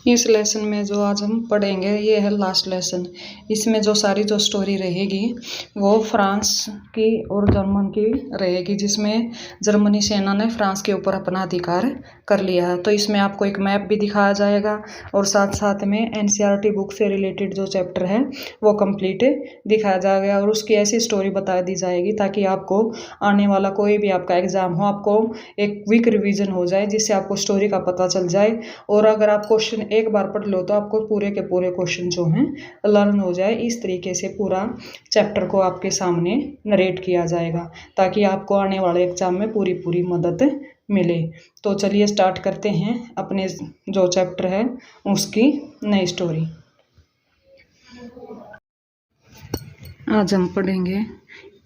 इस लेसन में जो आज हम पढ़ेंगे ये है लास्ट लेसन। इसमें जो सारी जो स्टोरी रहेगी वो फ्रांस की और जर्मन की रहेगी, जिसमें जर्मनी सेना ने फ्रांस के ऊपर अपना अधिकार कर लिया है। तो इसमें आपको एक मैप भी दिखाया जाएगा और साथ साथ में एनसीईआरटी बुक से रिलेटेड जो चैप्टर है वो कंप्लीट दिखाया जाएगा और उसकी ऐसी स्टोरी बता दी जाएगी ताकि आपको आने वाला कोई भी आपका एग्जाम हो आपको एक क्विक रिवीजन हो जाए, जिससे आपको स्टोरी का पता चल जाए। और अगर आप क्वेश्चन एक बार पढ़ लो तो आपको पूरे के पूरे क्वेश्चन जो हैं लर्न हो जाए। इस तरीके से पूरा चैप्टर को आपके सामने नरेट किया जाएगा ताकि आपको आने वाले एग्जाम में पूरी पूरी मदद मिले। तो चलिए स्टार्ट करते हैं अपने जो चैप्टर है उसकी नई स्टोरी। आज हम पढ़ेंगे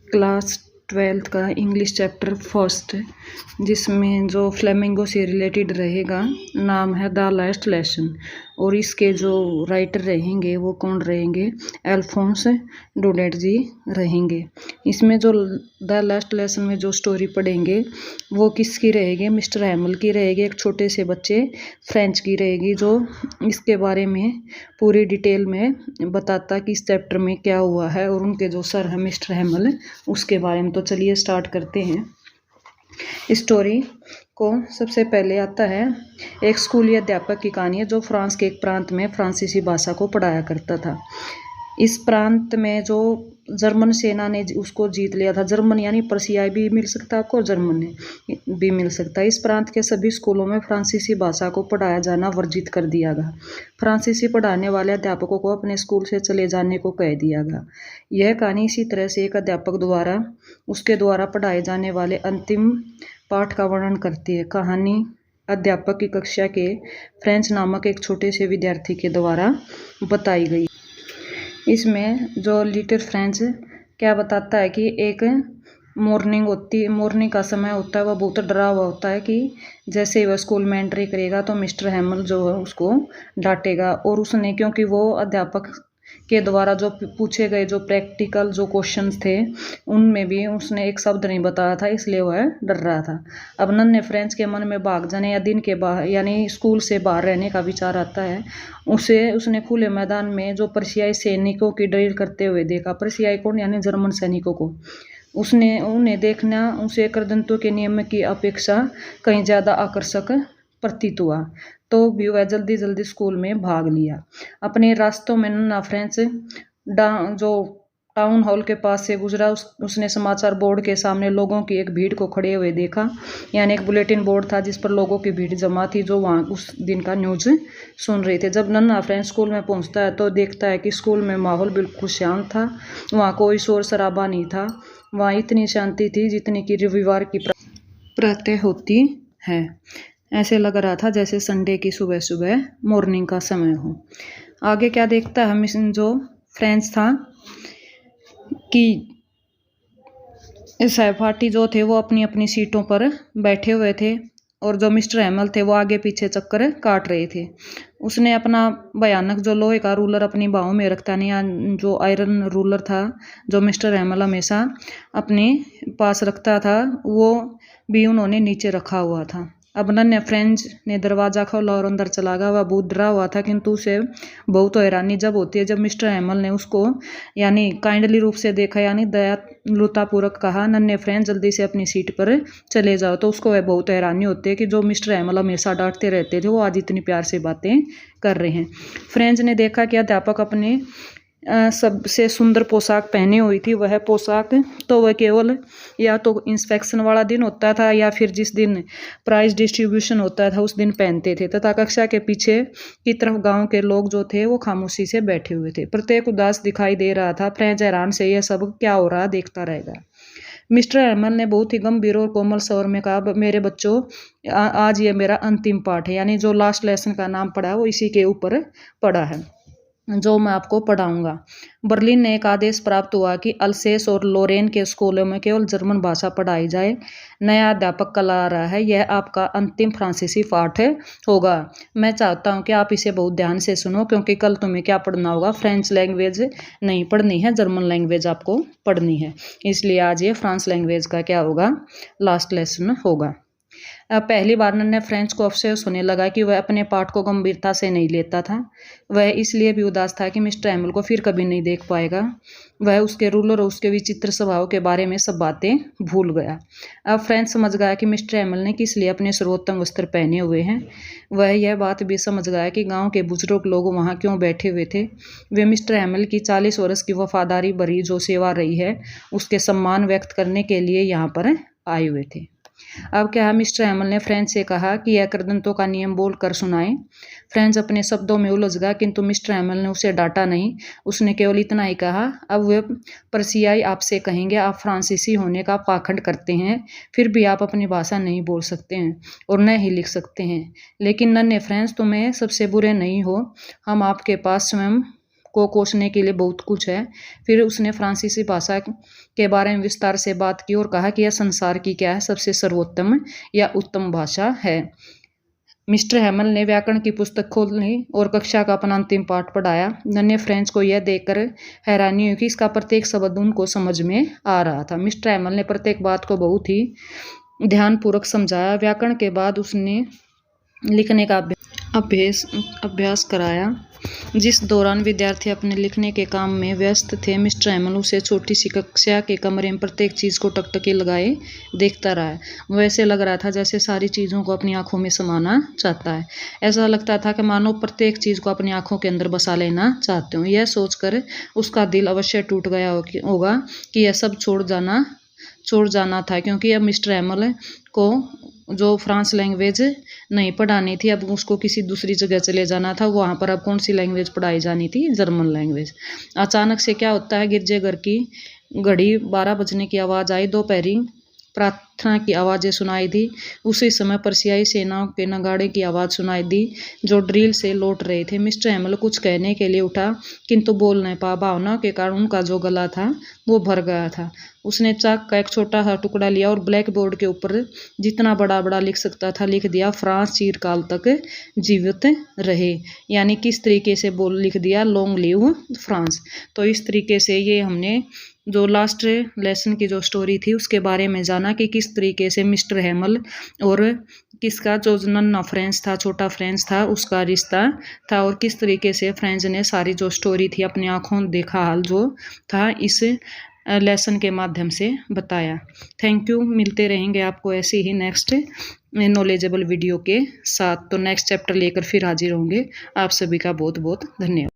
क्लास 12th का इंग्लिश चैप्टर फर्स्ट, जिसमें जो फ्लेमिंगो से रिलेटेड रहेगा नाम है द लास्ट लेसन। और इसके जो राइटर रहेंगे वो कौन रहेंगे, अल्फोंस डुडेट जी रहेंगे। इसमें जो द लास्ट लेसन में जो स्टोरी पढ़ेंगे वो किसकी रहेगी, मिस्टर हैमल की रहेगी, एक छोटे से बच्चे फ्रेंच की रहेगी, जो इसके बारे में पूरी डिटेल में बताता कि इस चैप्टर में क्या हुआ है और उनके जो सर है मिस्टर हैमल उसके बारे में। तो चलिए स्टार्ट करते हैं स्टोरी को। सबसे पहले आता है एक स्कूली अध्यापक की कहानी है जो फ्रांस के एक प्रांत में फ्रांसीसी भाषा को पढ़ाया करता था। इस प्रांत में जो जर्मन सेना ने उसको जीत लिया था, जर्मन यानी पर्शिया भी मिल सकता है आपको, जर्मन भी मिल सकता है। इस प्रांत के सभी स्कूलों में फ्रांसीसी भाषा को पढ़ाया जाना वर्जित कर दिया गया। फ्रांसीसी पढ़ाने वाले अध्यापकों को अपने स्कूल से चले जाने को कह दिया गया। यह कहानी इसी तरह से एक अध्यापक द्वारा उसके द्वारा पढ़ाए जाने वाले अंतिम पाठ का वर्णन करती है। कहानी अध्यापक की कक्षा के फ्रेंच नामक एक छोटे से विद्यार्थी के द्वारा बताई गई। इसमें जो लिटिल फ्रेंच क्या बताता है कि एक मॉर्निंग का समय होता है, वह बहुत डरा हुआ होता है कि जैसे ही वह स्कूल में एंट्री करेगा तो मिस्टर हैमल जो है उसको डांटेगा। और उसने क्योंकि वो अध्यापक के द्वारा जो पूछे गए जो प्रैक्टिकल जो क्वेश्चंस थे उनमें भी उसने एक शब्द नहीं बताया था, इसलिए वह डर रहा था। अब नन्हे फ्रेंच के मन में भाग जाने या दिन के बाहर यानी स्कूल से बाहर रहने का विचार आता है। उसने खुले मैदान में जो पर्शियाई सैनिकों की ड्रिल करते हुए देखा। पर्शियाई कौन, यानी जर्मन सैनिकों को। उसने उन्हें देखना उसे करदंतों के नियम की अपेक्षा कहीं ज़्यादा आकर्षक प्रतीत हुआ, तो भी वह जल्दी जल्दी स्कूल में भाग लिया। अपने रास्तों में नन्हा फ्रेंच जो टाउन हॉल के पास से गुजरा, उसने समाचार बोर्ड के सामने लोगों की एक भीड़ को खड़े हुए देखा। यानी एक बुलेटिन बोर्ड था जिस पर लोगों की भीड़ जमा थी जो वहाँ उस दिन का न्यूज़ सुन रहे थे। जब नन्हा फ्रेंच स्कूल में पहुँचता है तो देखता है कि स्कूल में माहौल बिल्कुल शांत था। वहाँ कोई शोर शराबा नहीं था। वहाँ इतनी शांति थी जितनी कि रविवार की प्रातः होती है। ऐसे लग रहा था जैसे संडे की सुबह सुबह मॉर्निंग का समय हो। आगे क्या देखता है हम, जो फ्रेंच था कि सहपाठी जो थे वो अपनी अपनी सीटों पर बैठे हुए थे और जो मिस्टर हैमल थे वो आगे पीछे चक्कर काट रहे थे। उसने अपना भयानक जो लोहे का रूलर अपनी बाहों में रखता नहीं, जो आयरन रूलर था जो मिस्टर हैमल हमेशा अपने पास रखता था, वो भी उन्होंने नीचे रखा हुआ था। अब नन्हे फ्रेंच ने दरवाज़ा खोला और अंदर चला गया। वह बहुत डरा हुआ था, किंतु उसे बहुत हैरानी जब होती है जब मिस्टर हैमल ने उसको यानी काइंडली रूप से देखा, यानी दयालुतापूर्वक कहा, नन्हे फ्रेंच जल्दी से अपनी सीट पर चले जाओ। तो उसको वह बहुत हैरानी होती है कि जो मिस्टर हैमल हमेशा डांटते रहते थे वो आज इतनी प्यार से बातें कर रहे हैं। फ्रेंच ने देखा कि अध्यापक अपने सबसे सुंदर पोशाक पहनी हुई थी। वह पोशाक तो वह केवल या तो इंस्पेक्शन वाला दिन होता था या फिर जिस दिन प्राइज डिस्ट्रीब्यूशन होता था उस दिन पहनते थे, तथा कक्षा के पीछे की तरफ गांव के लोग जो थे वो खामोशी से बैठे हुए थे। प्रत्येक उदास दिखाई दे रहा था। फ्रेंच हैरान से यह सब क्या हो रहा देखता रहेगा। मिस्टर हैमल ने बहुत ही गंभीर और कोमल स्वर में कहा, मेरे बच्चों आज ये मेरा अंतिम पाठ है, यानी जो लास्ट लेसन का नाम पढ़ा है वो इसी के ऊपर पढ़ा है जो मैं आपको पढ़ाऊंगा। बर्लिन में एक आदेश प्राप्त हुआ कि अल्सेस और लोरेन के स्कूलों में केवल जर्मन भाषा पढ़ाई जाए। नया अध्यापक कल आ रहा है, यह आपका अंतिम फ्रांसीसी पाठ होगा। मैं चाहता हूं कि आप इसे बहुत ध्यान से सुनो, क्योंकि कल तुम्हें क्या पढ़ना होगा, फ्रेंच लैंग्वेज नहीं पढ़नी है, जर्मन लैंग्वेज आपको पढ़नी है। इसलिए आज ये फ्रांस लैंग्वेज का क्या होगा, लास्ट लेसन होगा। पहली बार नन्हे फ्रेंच को अफसोस होने लगा कि वह अपने पाठ को गंभीरता से नहीं लेता था। वह इसलिए भी उदास था कि मिस्टर हैमल को फिर कभी नहीं देख पाएगा। वह उसके रूलर और उसके विचित्र स्वभाव के बारे में सब बातें भूल गया। अब फ्रेंच समझ गया कि मिस्टर हैमल ने किस लिए अपने सर्वोत्तम वस्त्र पहने हुए हैं। वह यह बात भी समझ गया कि गांव के बुजुर्ग लोग वहां क्यों बैठे हुए थे। वे मिस्टर हैमल की 40 वर्ष की वफादारी भरी जो सेवा रही है उसके सम्मान व्यक्त करने के लिए यहाँ पर आए हुए थे। अब क्या मिस्टर हैमल ने फ्रेंच से कहा कि यह करदंतों का नियम बोल कर सुनाए। फ्रेंच अपने शब्दों में उलझ गया, किंतु मिस्टर हैमल ने उसे डांटा नहीं। उसने केवल इतना ही कहा, अब वे पर्सियाई आपसे कहेंगे आप फ्रांसीसी होने का पाखंड करते हैं, फिर भी आप अपनी भाषा नहीं बोल सकते हैं और न ही लिख सकते हैं। लेकिन नन्हे फ्रेंच, तुम्हें सबसे बुरे नहीं हो, हम आपके पास स्वयं को कोसने के लिए बहुत कुछ है। फिर उसने फ्रांसीसी भाषा के बारे में विस्तार से बात की और कहा कि यह संसार की क्या है सबसे सर्वोत्तम या उत्तम भाषा है। मिस्टर हैमल ने व्याकरण की पुस्तक खोली और कक्षा का अपना अंतिम पाठ पढ़ाया। नन्हे फ्रेंच को यह देखकर हैरानी हुई कि इसका प्रत्येक शब्द उनको समझ में आ रहा था। मिस्टर हैमल ने प्रत्येक बात को बहुत ही ध्यानपूर्वक समझाया। व्याकरण के बाद उसने लिखने का अभ्यास कराया। जिस दौरान विद्यार्थी अपने लिखने के काम में व्यस्त थे, मिस्टर हैमल उसे छोटी सी कक्षा के कमरे में प्रत्येक चीज़ को टकटकी लगाए देखता रहा। वैसे लग रहा था जैसे सारी चीज़ों को अपनी आंखों में समाना चाहता है। ऐसा लगता था कि मानो प्रत्येक चीज़ को अपनी आंखों के अंदर बसा लेना चाहते हो। यह सोचकर उसका दिल अवश्य टूट गया होगा कि यह सब छोड़ जाना था, क्योंकि अब मिस्टर हैमल को जो फ्रांस लैंग्वेज नहीं पढ़ानी थी, अब उसको किसी दूसरी जगह चले जाना था। वहाँ पर अब कौन सी लैंग्वेज पढ़ाई जानी थी? German language. अचानक से क्या होता है, गिरजाघर की घड़ी 12 बजने की आवाज़ आई। दोपहरी प्रार्थना की आवाज़ें सुनाई दी। उसी समय पर्सियाई सेनाओं के नगाड़े की आवाज़ सुनाई दी जो ड्रिल से लौट रहे थे। मिस्टर हैमल कुछ कहने के लिए उठा, किंतु बोल नहीं पा। भावना के कारण उनका जो गला था वो भर गया था। उसने चाक का एक छोटा सा टुकड़ा लिया और ब्लैक बोर्ड के ऊपर जितना बड़ा बड़ा लिख सकता था लिख दिया, फ्रांस चिरकाल तक जीवित रहे। यानी किस तरीके से लिख दिया, लॉन्ग लिव फ्रांस। तो इस तरीके से ये हमने जो लास्ट लेसन की जो स्टोरी थी उसके बारे में जाना कि किस तरीके से मिस्टर हैमल और किसका जो नन्हा फ्रेंच था, छोटा फ्रेंच था, उसका रिश्ता था, और किस तरीके से फ्रेंच ने सारी जो स्टोरी थी अपनी आंखों देखा हाल जो था इस लेसन के माध्यम से बताया। Thank you. मिलते रहेंगे आपको ऐसे ही नेक्स्ट नॉलेजेबल वीडियो के साथ। तो नेक्स्ट चैप्टर लेकर फिर हाजिर होंगे। आप सभी का बहुत बहुत धन्यवाद।